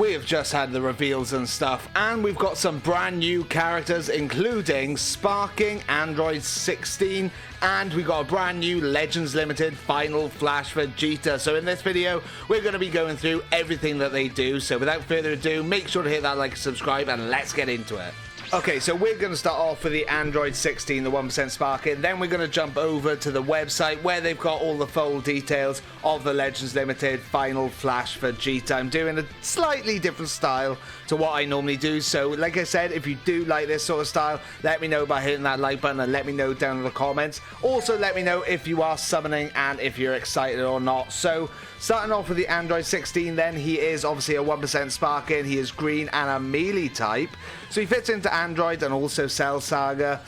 we have just had the reveals and stuff, and we've got some brand new characters, including Sparking Android 16, and we got a brand new Legends Limited Final Flash Vegeta. So in this video, we're going to be going through everything that they do. So without further ado, make sure to hit that like and subscribe, and let's get into it. Okay, so we're going to start off with the Android 16, the 1% Sparking. Then we're going to jump over to the website where they've got all the full details of the Legends Limited Final Flash Vegeta. I'm doing a slightly different style to what I normally do. So, like I said, if you do like this sort of style, let me know by hitting that like button and let me know down in the comments. Also, let me know if you are summoning and if you're excited or not. So, starting off with the Android 16 then, he is obviously a 1% Sparking. He is green and a melee type. So he fits into Android and also Cell Saga.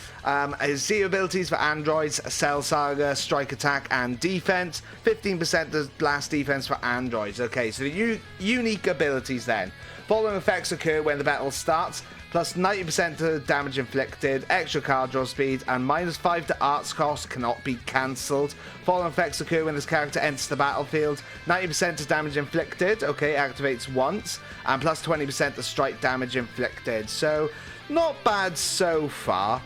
His Z abilities for Androids: Cell Saga, Strike Attack and Defense. 15% does blast defense for Androids. Okay, so the unique abilities then. Following effects occur when the battle starts. Plus 90% to damage inflicted, extra card draw speed, and -5 to arts cost cannot be cancelled. Following effects occur when this character enters the battlefield. 90% to damage inflicted, okay, activates once, and plus 20% to strike damage inflicted. So, not bad so far.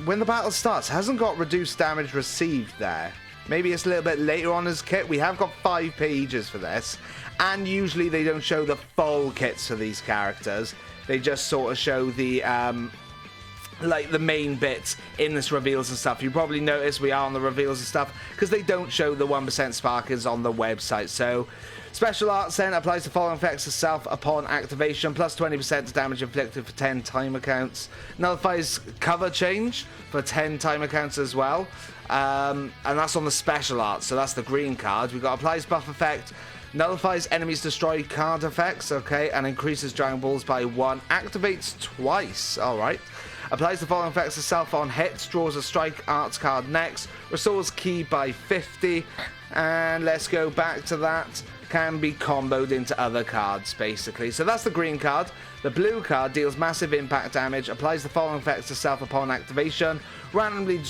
When the battle starts, hasn't got reduced damage received there. Maybe it's a little bit later on his kit. We have got 5 pages for this, and usually they don't show the full kits for these characters. They just sort of show the, like the main bits in this reveals and stuff. You probably notice we are on the reveals and stuff because they don't show the 1% Sparkers on the website. So, special arts then applies the following effects to self upon activation. Plus 20% to damage inflicted for 10 timer counts. Nullifies cover change for 10 timer counts as well. And that's on the special arts, so that's the green card. We've got applies buff effect. Nullifies enemies destroy card effects, okay, and increases Dragon Balls by 1. Activates twice, alright. Applies the following effects to self on hits. Draws a strike arts card next. Restores ki by 50. And let's go back to that. Can be comboed into other cards, basically. So that's the green card. The blue card deals massive impact damage. Applies the following effects to self upon activation. Randomly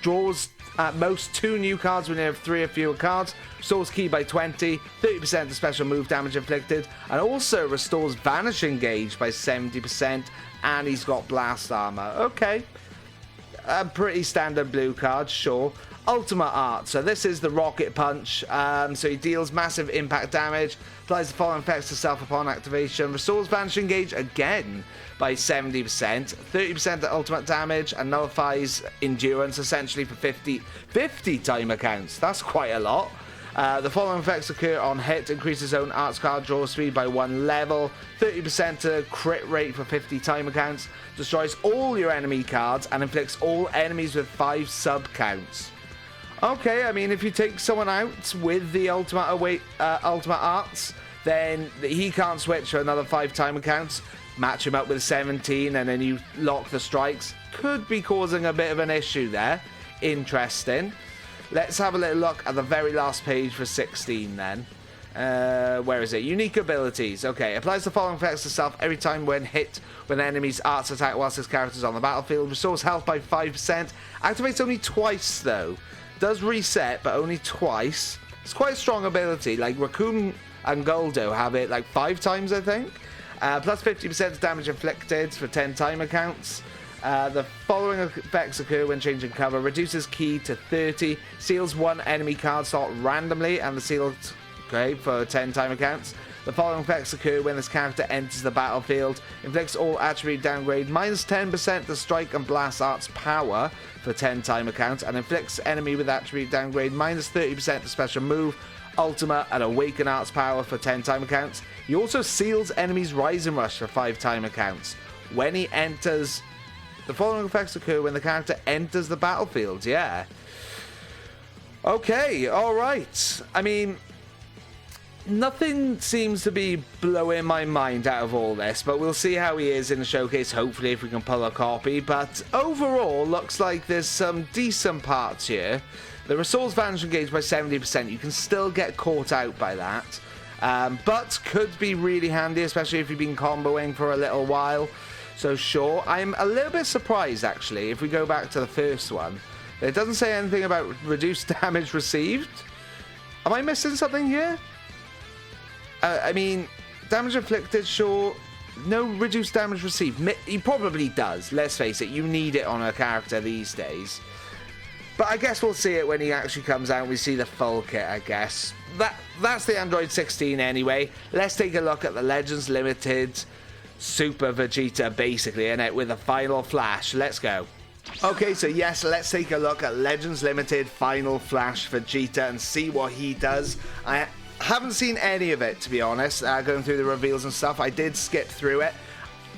draws at most 2 new cards when you have 3 or fewer cards. Restores ki by 20, 30% to special move damage inflicted, and also restores Vanishing Gauge by 70%, and he's got blast armor. Okay, a pretty standard blue card, sure. Ultimate art, so this is the Rocket Punch. So he deals massive impact damage, applies the following effects to self upon activation, restores Vanishing Gauge again by 70%, 30% to ultimate damage, and nullifies endurance essentially for 50 timer counts. That's quite a lot. The following effects occur on hit: increases own arts card draw speed by 1 level, 30% to crit rate for 50 timer counts, destroys all your enemy cards, and inflicts all enemies with 5 sub counts. Okay, I mean, if you take someone out with the ultimate arts, then he can't switch for another 5 timer counts. Match him up with 17, and then you lock the strikes. Could be causing a bit of an issue there. Interesting. Let's have a little look at the very last page for 16 then. Where is it? Unique abilities. Okay, applies the following effects to self every time when hit when enemy's arts attack whilst his character is on the battlefield. Restores health by 5%. Activates only twice though. Does reset, but only twice. It's quite a strong ability. Like Raccoon and Goldo have it like 5 times, I think. Plus 50% damage inflicted for 10 timer counts. The following effects occur when changing cover. Reduces ki to 30. Seals 1 enemy card slot randomly, and the sealed, okay, for 10 timer counts. The following effects occur when this character enters the battlefield. Inflicts all attribute downgrade -10% to strike and blast arts power for 10 timer counts, and inflicts enemy with attribute downgrade -30% to special move, ultimate, and awaken arts power for 10 timer counts. He also seals enemies Rising Rush for 5 timer counts. When he enters, the following effects occur when the character enters the battlefield. Yeah. Okay, alright. I mean, nothing seems to be blowing my mind out of all this, but we'll see how he is in the showcase, hopefully, if we can pull a copy. But overall, looks like there's some decent parts here. The restores Vanishing Gauge by 70%. You can still get caught out by that. But could be really handy, especially if you've been comboing for a little while. So sure, I'm a little bit surprised, actually, if we go back to the first one. It doesn't say anything about reduced damage received. Am I missing something here? I mean, Damage inflicted, sure. No reduced damage received. He probably does, let's face it. You need it on a character these days. But I guess we'll see it when he actually comes out and we see the full kit, I guess. That's the Android 16 anyway. Let's take a look at the Legends Limited Super Vegeta, basically, in it with a final flash. Let's go. Okay, so yes, let's take a look at Legends Limited Final Flash Vegeta and see what he does. I haven't seen any of it, to be honest, going through the reveals and stuff. I did skip through it.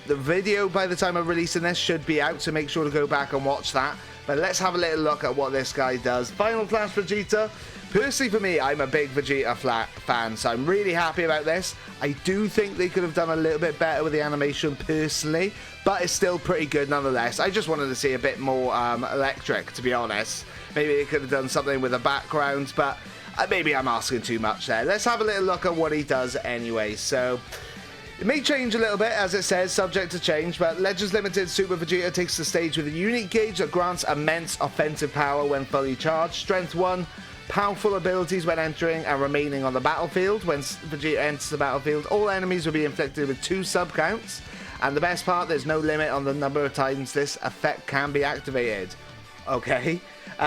The video, by the time I'm releasing this, should be out, so make sure to go back and watch that. But let's have a little look at what this guy does. Final Flash Vegeta. Personally, for me, I'm a big Vegeta fan, so I'm really happy about this. I do think they could have done a little bit better with the animation, personally, but it's still pretty good nonetheless. I just wanted to see a bit more electric, to be honest. Maybe they could have done something with the background, but maybe I'm asking too much there. Let's have a little look at what he does anyway. So it may change a little bit, as it says, subject to change, but Legends Limited Super Vegeta takes the stage with a unique gauge that grants immense offensive power when fully charged. Strength 1, powerful abilities when entering and remaining on the battlefield. When Vegeta enters the battlefield, all enemies will be inflicted with 2 sub-counts. And the best part, there's no limit on the number of times this effect can be activated. Okay.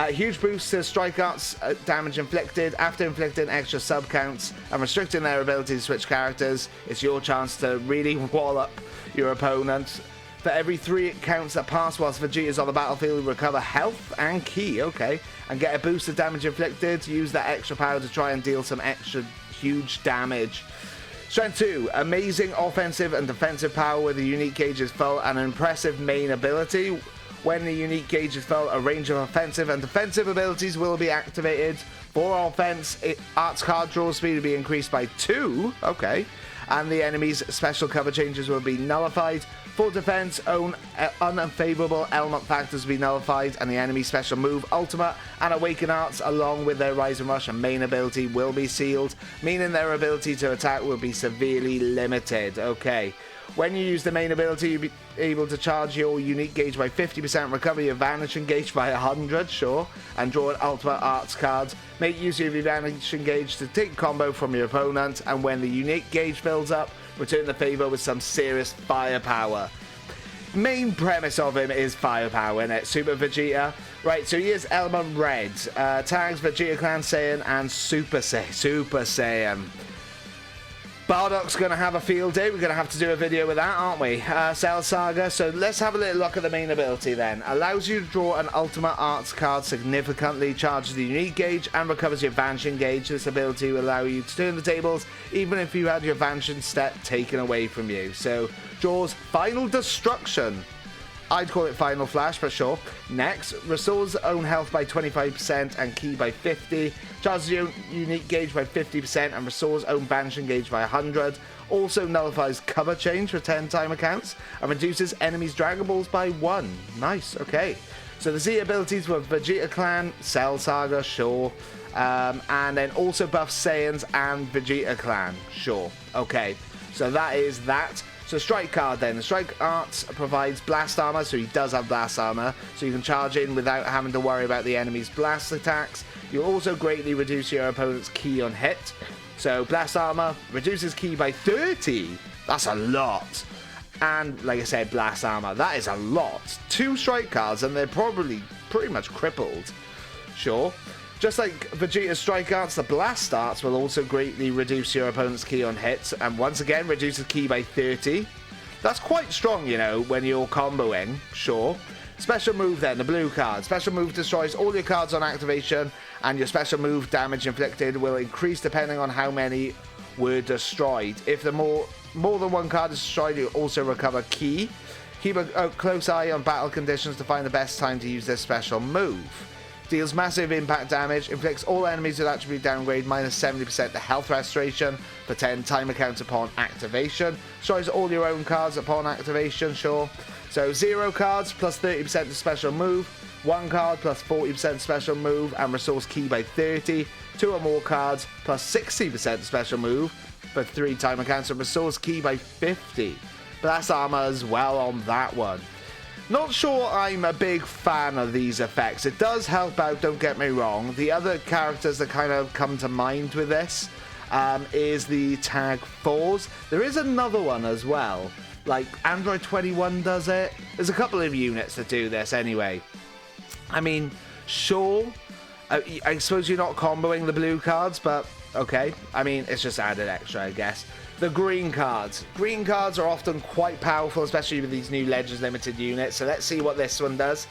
Huge boost to Strike Art's damage inflicted. After inflicting extra sub-counts and restricting their ability to switch characters, it's your chance to really wallop your opponent. For every 3 counts that pass whilst Vegeta is on the battlefield, recover health and ki, okay, and get a boost of damage inflicted. Use that extra power to try and deal some extra huge damage. Strength 2, amazing offensive and defensive power with a unique gauge is full and an impressive main ability. When the unique gauge is full, a range of offensive and defensive abilities will be activated. For offense, Art's card draw speed will be increased by 2, okay, and the enemy's special cover changes will be nullified. For defense, own unfavorable element factors will be nullified, and the enemy's special move, Ultimate, and Awaken Arts, along with their Rise and Rush and main ability, will be sealed, meaning their ability to attack will be severely limited. Okay. When you use the main ability, you'll be able to charge your unique gauge by 50%, recover your vanishing gauge by 100, sure, and draw an Ultimate Arts card. Make use of your vanishing gauge to take combo from your opponent, and when the unique gauge fills up, return the favor with some serious firepower. Main premise of him is firepower, innit? Super Vegeta. Right, so he is Element Red. Tags Vegeta Clan Saiyan and Super Saiyan. Bardock's going to have a field day. We're going to have to do a video with that, aren't we? Cell Saga. So let's have a little look at the main ability then. Allows you to draw an Ultimate Arts card significantly, charges the unique gauge, and recovers your vanishing gauge. This ability will allow you to turn the tables, even if you had your vanishing step taken away from you. So, draws Final Destruction. I'd call it Final Flash, but sure. Next, restores own health by 25% and ki by 50. Charges your unique gauge by 50% and restores own vanishing gauge by 100. Also nullifies cover change for 10 timer counts and reduces enemies' Dragon Balls by 1. Nice, okay. So the Z abilities were Vegeta Clan, Cell Saga, sure. And then also buff Saiyans and Vegeta Clan, sure. Okay, so that is that. So Strike card then. The Strike Arts provides blast armor, so he does have blast armor, so you can charge in without having to worry about the enemy's blast attacks. You'll also greatly reduce your opponent's ki on hit. So blast armor reduces ki by 30. That's a lot. And like I said, blast armor. That is a lot. 2 strike cards and they're probably pretty much crippled. Sure. Just like Vegeta's Strike Arts, the Blast Arts will also greatly reduce your opponent's ki on hits, and once again reduces ki by 30. That's quite strong, you know, when you're comboing, sure. Special move then, the blue card. Special move destroys all your cards on activation, and your special move damage inflicted will increase depending on how many were destroyed. If the more than one card is destroyed, you also recover ki. Keep a close eye on battle conditions to find the best time to use this special move. Deals massive impact damage, inflicts all enemies with attribute downgrade minus 70% to health restoration for 10 timer counts upon activation. Destroys all your own cards upon activation, sure. So 0 cards plus 30% to special move, 1 card plus 40% special move and restores ki by 30, 2 or more cards plus 60% special move for 3 timer counts and restores ki by 50. Blast armor as well on that one. Not sure I'm a big fan of these effects. It does help out, don't get me wrong. The other characters that kind of come to mind with this is the Tag 4s. There is another one as well. Like, Android 21 does it. There's a couple of units that do this anyway. I mean, sure, I suppose you're not comboing the blue cards, but okay. I mean, it's just added extra, I guess. The green cards. Green cards are often quite powerful, especially with these new Legends Limited units. So let's see what this one does.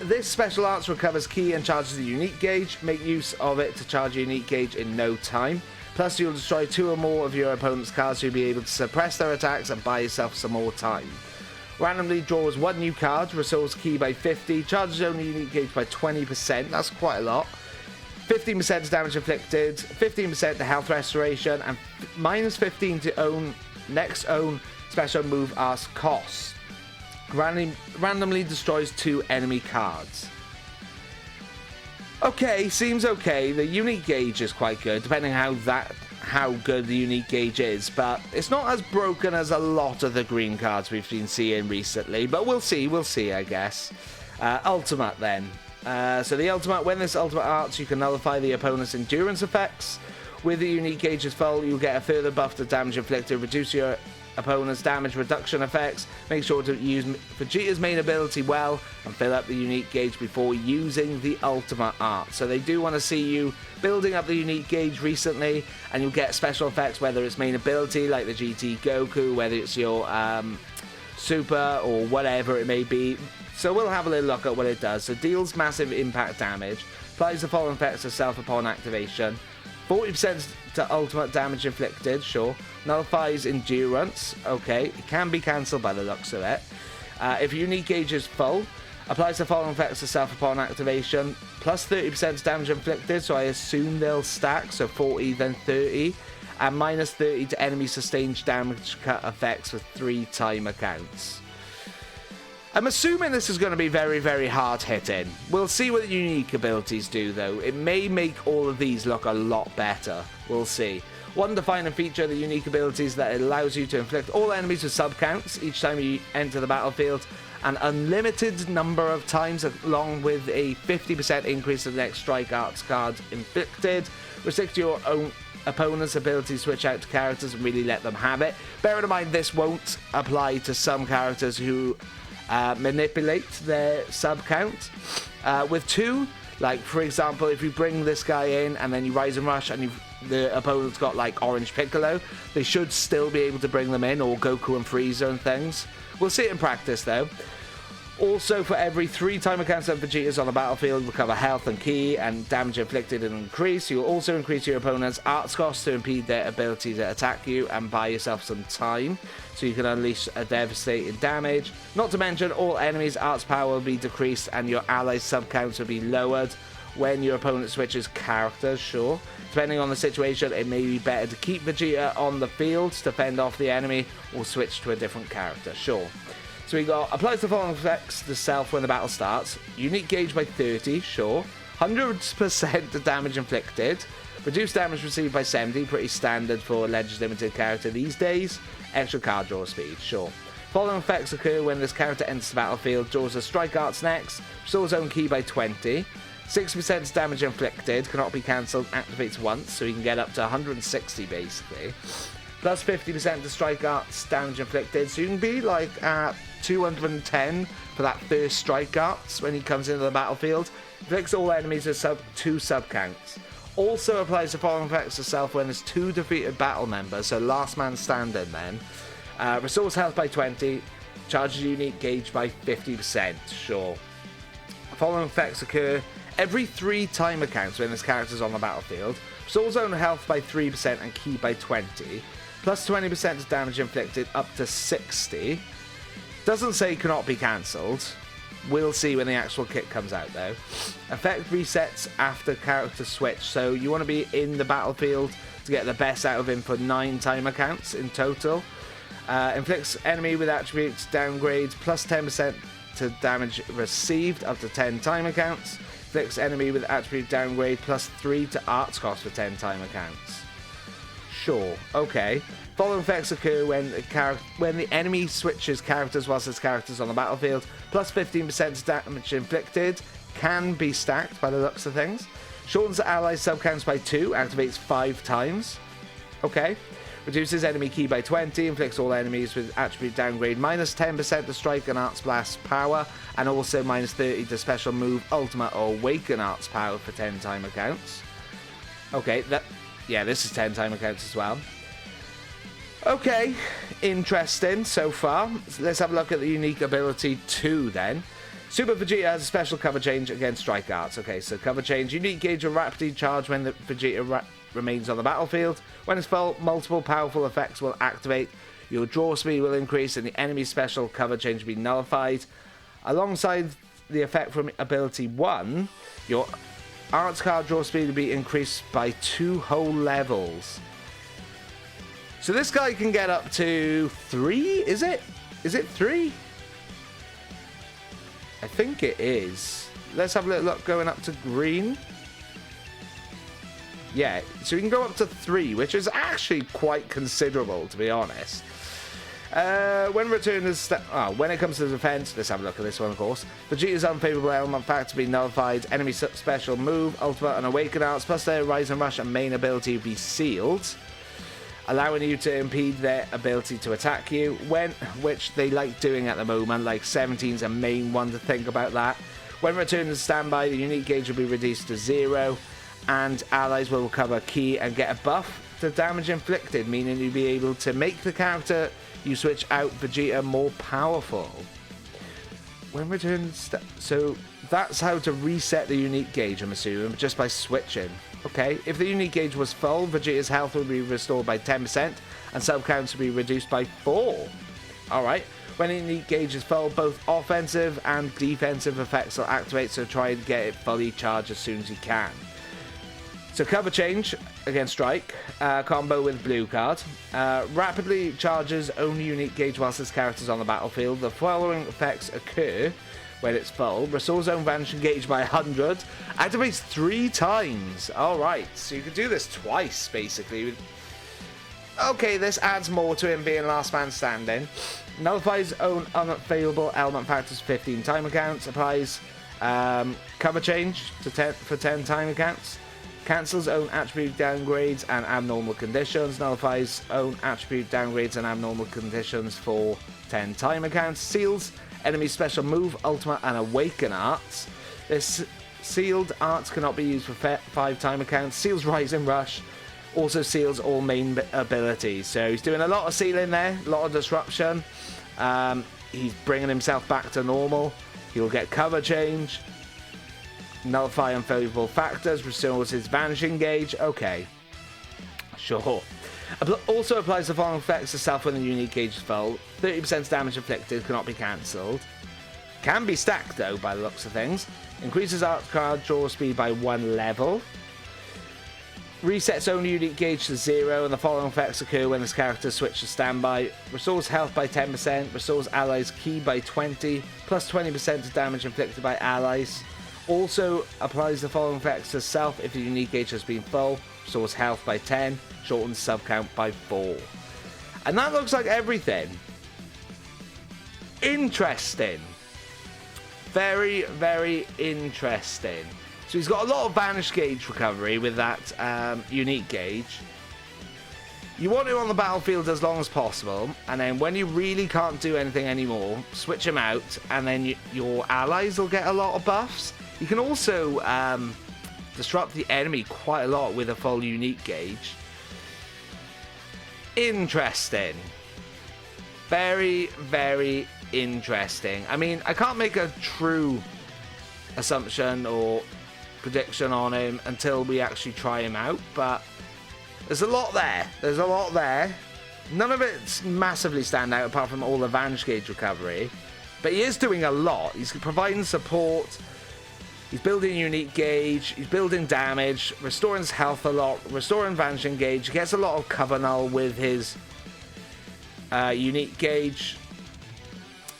This special arts recovers key and charges a unique gauge. Make use of it to charge a unique gauge in no time. Plus, you'll destroy 2 or more of your opponent's cards, so you'll be able to suppress their attacks and buy yourself some more time. Randomly draws 1 new card, restores key by 50, charges only unique gauge by 20%, that's quite a lot. 15% to damage inflicted, 15% to health restoration, and minus 15 to next own special move ask cost. Randomly destroys 2 enemy cards. Okay, seems okay. The unique gauge is quite good, depending how good the unique gauge is, but it's not as broken as a lot of the green cards we've been seeing recently, but we'll see, I guess. Ultimate then. So the ultimate, when this ultimate arts, you can nullify the opponent's endurance effects. With the unique gauge's full, you'll get a further buff to damage inflicted, reduce your opponent's damage reduction effects. Make sure to use Vegeta's main ability well and fill up the unique gauge before using the ultimate art. So they do want to see you building up the unique gauge recently, and you'll get special effects, whether it's main ability like the GT Goku, whether it's your super or whatever it may be. So we'll have a little look at what it does. So deals massive impact damage, applies the following effects of self upon activation, 40% to ultimate damage inflicted, sure. Nullifies endurance, okay. It can be cancelled by the looks of it. If your unique gauge is full, applies the following effects of self upon activation, plus 30% to damage inflicted, so I assume they'll stack, so 40 then 30, and minus 30 to enemy sustained damage cut effects for 3 timer counts. I'm assuming this is going to be very, very hard hitting. We'll see what the unique abilities do though. It may make all of these look a lot better. We'll see. One defining feature of the unique abilities that it allows you to inflict all enemies with sub counts each time you enter the battlefield, an unlimited number of times, along with a 50% increase in the next strike arts card inflicted. Restrict your own opponent's ability to switch out to characters and really let them have it. Bear in mind this won't apply to some characters who manipulate their sub count. With 2, like for example, if you bring this guy in and then you rise and rush and the opponent's got like Orange Piccolo, they should still be able to bring them in, or Goku and Frieza and things. We'll see it in practice though. Also, for every 3 timer counts of Vegeta's on the battlefield, recover health and ki and damage inflicted and increase. You'll also increase your opponent's arts cost to impede their ability to attack you and buy yourself some time, so you can unleash a devastating damage. Not to mention, all enemies' arts power will be decreased and your allies' sub counts will be lowered when your opponent switches characters, sure. Depending on the situation, it may be better to keep Vegeta on the field to fend off the enemy, or switch to a different character, sure. So we got applies the following effects to self when the battle starts. Unique gauge by 30, sure. 100% to damage inflicted. Reduced damage received by 70, pretty standard for Legends Limited character these days. Extra card draw speed, sure. Following effects occur when this character enters the battlefield, draws a strike arts next, restores own key by 20. 60% damage inflicted, cannot be cancelled, activates once, so you can get up to 160 basically. Plus 50% to strike arts damage inflicted, so you can be like at 210 for that first strike arts when he comes into the battlefield. Inflicts all enemies with 2 sub counts. Also applies the following effects to self when there's 2 defeated battle members, so last man standing then. Restores health by 20, charges unique gauge by 50%, sure. Following effects occur every 3 timer counts when this character's on the battlefield. Restores own health by 3% and ki by 20. Plus 20% to damage inflicted up to 60. Doesn't say cannot be cancelled. We'll see when the actual kit comes out though. Effect resets after character switch, so you want to be in the battlefield to get the best out of him for 9 timer counts in total. Inflicts enemy with attributes downgrades plus 10% to damage received up to 10 timer counts. Inflicts enemy with attribute downgrade plus 3 to arts cost for 10 timer counts. Sure, okay. Following effects occur when the enemy switches characters whilst its character's on the battlefield. Plus 15% damage inflicted. Can be stacked by the looks of things. Shortens the allies' sub-counts by 2. Activates 5 times. Okay. Reduces enemy ki by 20, inflicts all enemies with attribute downgrade minus 10% to strike and arts blast power, and also minus 30 to special move, ultimate, or awaken arts power for 10 timer counts. Okay, this is 10 timer counts as well. Okay, interesting so far. Let's have a look at the unique ability 2 then. Super Vegeta has a special cover change against strike arts. Okay, so cover change. Unique gauge will rapidly charge when the Vegeta remains on the battlefield. When it's full, multiple powerful effects will activate. Your draw speed will increase and the enemy's special cover change will be nullified. Alongside the effect from ability 1, your arts card draw speed will be increased by 2 whole levels. So this guy can get up to 3, is it? Is it 3? I think it is. Let's have a little look going up to green. Yeah, so we can go up to 3, which is actually quite considerable, to be honest. When it comes to defense, let's have a look at this one, of course. Vegeta's unfavorable element factor be nullified. Enemy special move, ultimate, and awaken arts, plus their rise and rush and main ability be sealed, allowing you to impede their ability to attack you, which they like doing at the moment. Like 17's a main one to think about that. When returned to standby, the unique gauge will be reduced to 0, and allies will recover ki and get a buff to damage inflicted, meaning you'll be able to make the character you switch out Vegeta more powerful. When returned, so that's how to reset the unique gauge, I'm assuming, just by switching. Okay, if the unique gauge was full, Vegeta's health will be restored by 10% and sub-counts will be reduced by 4. Alright, when the unique gauge is full, both offensive and defensive effects will activate, so try and get it fully charged as soon as you can. So cover change against strike, combo with blue card. Rapidly charges only unique gauge whilst this character's on the battlefield. The following effects occur when it's full. Restores own vanishing gauge by 100. Activates 3 times. Alright, so you can do this twice, basically. Okay, this adds more to him being last man standing. Nullifies own unfavorable element factors 15 timer counts. Applies cover change for 10 timer counts. Cancels own attribute downgrades and abnormal conditions. Nullifies own attribute downgrades and abnormal conditions for 10 timer counts. Seals enemy special move, ultimate, and awaken arts. This sealed arts cannot be used for 5 timer counts. Seals rise and rush. Also seals all main abilities. So he's doing a lot of sealing there, a lot of disruption. He's bringing himself back to normal. He'll get cover change. Nullify unfavorable factors, restores his vanishing gauge. Okay, sure. Also applies the following effects to self when the unique gauge is full. 30% damage inflicted cannot be cancelled. Can be stacked though, by the looks of things. Increases art card draw speed by 1 level. Resets only unique gauge to 0, and the following effects occur when this character switches to standby. Restores health by 10%, restores allies ki by 20, plus 20% to damage inflicted by allies. Also applies the following effects to self if the unique gauge has been full. Restores health by 10, shortens sub count by 4. And that looks like everything. Interesting. Very, very interesting. So he's got a lot of vanish gauge recovery with that unique gauge. You want him on the battlefield as long as possible, and then when you really can't do anything anymore, switch him out, and then your allies will get a lot of buffs. You can also disrupt the enemy quite a lot with a full unique gauge. Interesting. Very, very interesting. I mean, I can't make a true assumption or prediction on him until we actually try him out, but there's a lot there. There's a lot there. None of it's massively stand out apart from all the vanish gauge recovery, but he is doing a lot. He's providing support. He's building unique gauge, he's building damage, restoring his health a lot, restoring vanishing gauge, he gets a lot of cover null with his unique gauge,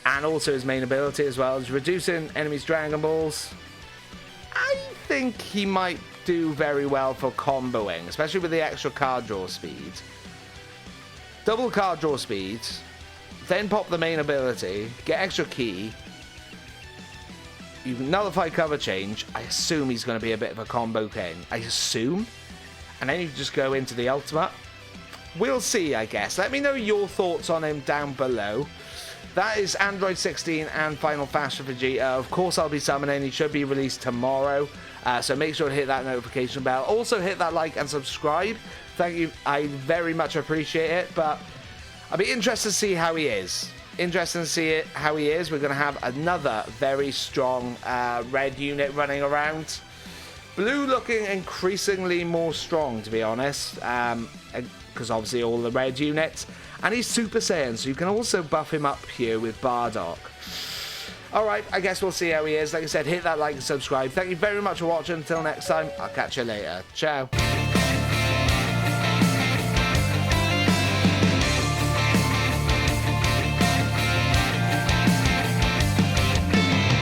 and also his main ability as well. He's reducing enemies' Dragon Balls. I think he might do very well for comboing, especially with the extra card draw speed. Double card draw speed, then pop the main ability, get extra ki. You nullify cover change. I assume he's going to be a bit of a combo king. I assume. And then you just go into the ultimate. we'll see, I guess. Let me know your thoughts on him down below. That is Android 16 and Final Flash for Vegeta. Of course, I'll be summoning. He should be released tomorrow. So make sure to hit that notification bell. Also, hit that like and subscribe. Thank you. I very much appreciate it. But I'll be interested to see how he is. Interesting to see how he is. We're going to have another very strong red unit running around. Blue looking increasingly more strong, to be honest. Because obviously all the red units. And he's Super Saiyan, so you can also buff him up here with Bardock. Alright, I guess we'll see how he is. Like I said, hit that like and subscribe. Thank you very much for watching. Until next time, I'll catch you later. Ciao.